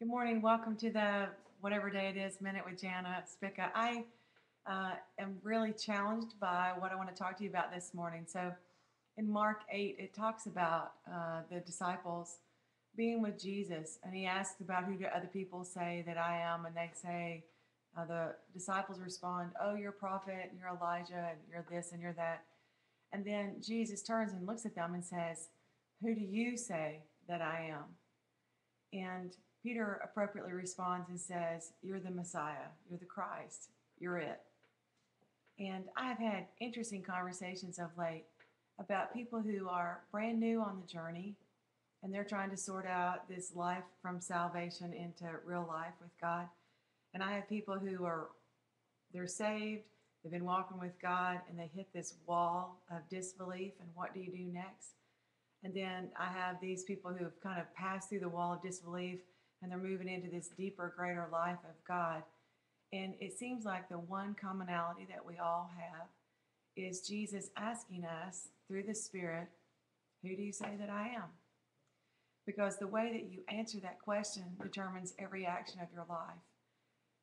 Good morning. Welcome to the whatever day it is, Minute with Jana Spicka. I am really challenged by what I want to talk to you about this morning. So, in Mark 8, it talks about the disciples being with Jesus, and he asks about who do other people say that I am, and they say, the disciples respond, "Oh, you're a prophet, and you're Elijah, and you're this, and you're that." And then Jesus turns and looks at them and says, "Who do you say that I am?" And Peter appropriately responds and says, "You're the Messiah, you're the Christ, you're it." And I've had interesting conversations of late about people who are brand new on the journey and they're trying to sort out this life from salvation into real life with God. And I have people who they're saved, they've been walking with God, and they hit this wall of disbelief. And what do you do next? And then I have these people who have kind of passed through the wall of disbelief and they're moving into this deeper, greater life of God. And it seems like the one commonality that we all have is Jesus asking us through the Spirit, "Who do you say that I am?" Because the way that you answer that question determines every action of your life.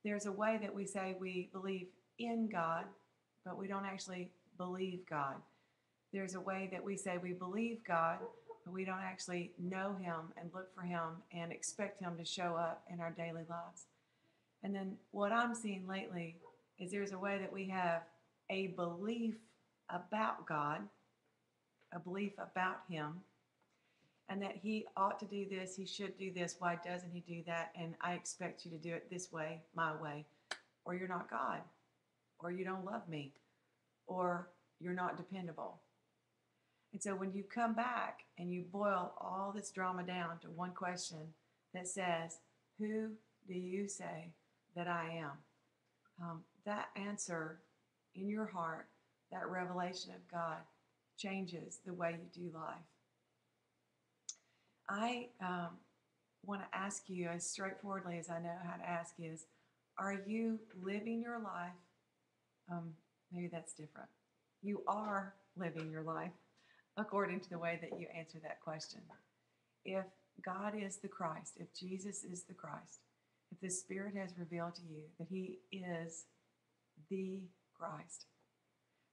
There's a way that we say we believe in God, but we don't actually believe God. There's a way that we say we believe God, but we don't actually know him and look for him and expect him to show up in our daily lives. And then what I'm seeing lately is there's a way that we have a belief about God, a belief about him, and that he ought to do this, he should do this, why doesn't he do that? And I expect you to do it this way, my way, or you're not God, or you don't love me, or you're not dependable. And so when you come back and you boil all this drama down to one question that says, "Who do you say that I am?" That answer in your heart, that revelation of God, changes the way you do life. I want to ask you as straightforwardly as I know how to ask is, are you living your life? Maybe that's different. You are living your life according to the way that you answer that question. If God is the Christ, if Jesus is the Christ, if the Spirit has revealed to you that he is the Christ,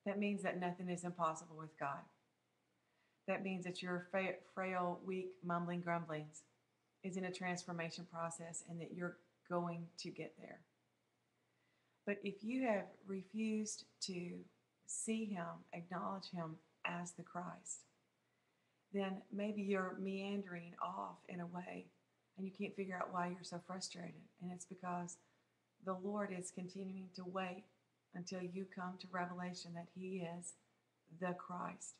that means that nothing is impossible with God. That means that your frail, weak, mumbling grumblings is in a transformation process and that you're going to get there. But if you have refused to see him, acknowledge him as the Christ, then maybe you're meandering off in a way and you can't figure out why you're so frustrated. And it's because the Lord is continuing to wait until you come to revelation that he is the Christ.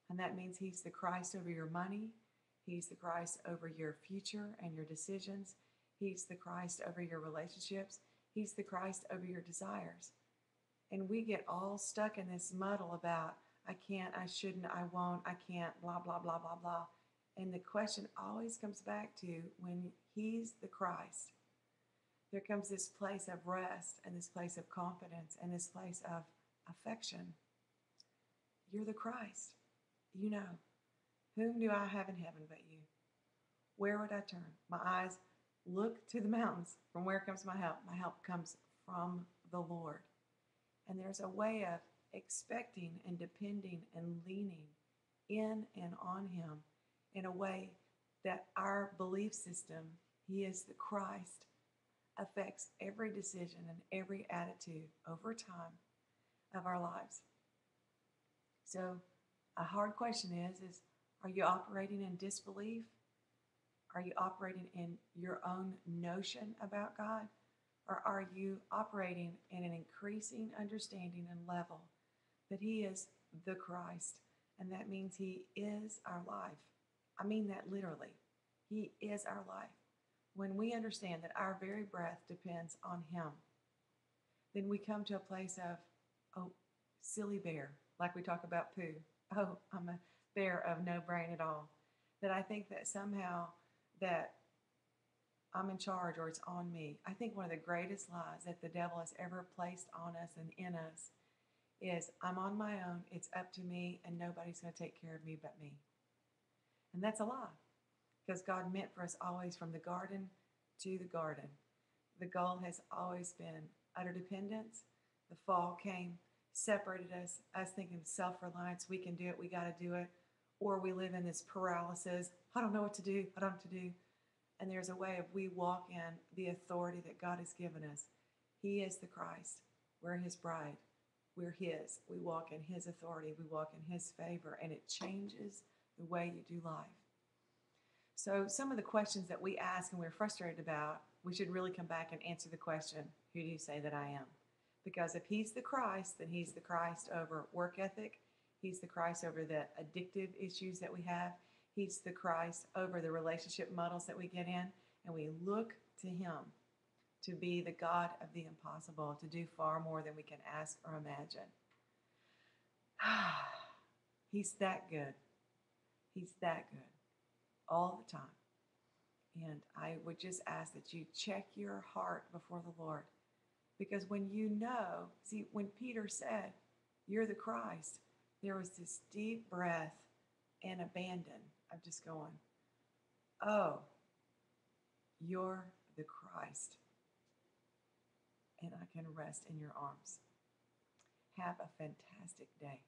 And that means he's the Christ over your money. He's the Christ over your future and your decisions. He's the Christ over your relationships. He's the Christ over your desires. And we get all stuck in this muddle about, I can't, I shouldn't, I won't, I can't, blah, blah, blah, blah, blah. And the question always comes back to when he's the Christ, there comes this place of rest and this place of confidence and this place of affection. You're the Christ. You know, whom do I have in heaven but you? Where would I turn? My eyes look to the mountains. From where comes my help? My help comes from the Lord. And there's a way of expecting and depending and leaning in and on him in a way that our belief system, he is the Christ, affects every decision and every attitude over time of our lives. So a hard question is are you operating in disbelief? Are you operating in your own notion about God? Or are you operating in an increasing understanding and level that he is the Christ? And that means he is our life. I mean that literally. He is our life. When we understand that our very breath depends on him, then we come to a place of, oh, silly bear, like we talk about poo. Oh, I'm a bear of no brain at all. That I think that somehow that I'm in charge or it's on me. I think one of the greatest lies that the devil has ever placed on us and in us is I'm on my own, it's up to me, and nobody's going to take care of me but me. And that's a lie, because God meant for us always from the garden to the garden. The goal has always been utter dependence. The fall came, separated us thinking self reliance, we can do it, we got to do it. Or we live in this paralysis, I don't know what to do, I don't know what to do. And there's a way of we walk in the authority that God has given us. He is the Christ. We're his bride. We're his. We walk in his authority. We walk in his favor. And it changes the way you do life. So some of the questions that we ask and we're frustrated about, we should really come back and answer the question, who do you say that I am? Because if he's the Christ, then he's the Christ over work ethic. He's the Christ over the addictive issues that we have. He's the Christ over the relationship muddles that we get in. And we look to him to be the God of the impossible, to do far more than we can ask or imagine. He's that good. He's that good all the time. And I would just ask that you check your heart before the Lord. Because when you know, see, when Peter said, you're the Christ, there was this deep breath and abandon of just going, oh, you're the Christ. And I can rest in your arms. Have a fantastic day.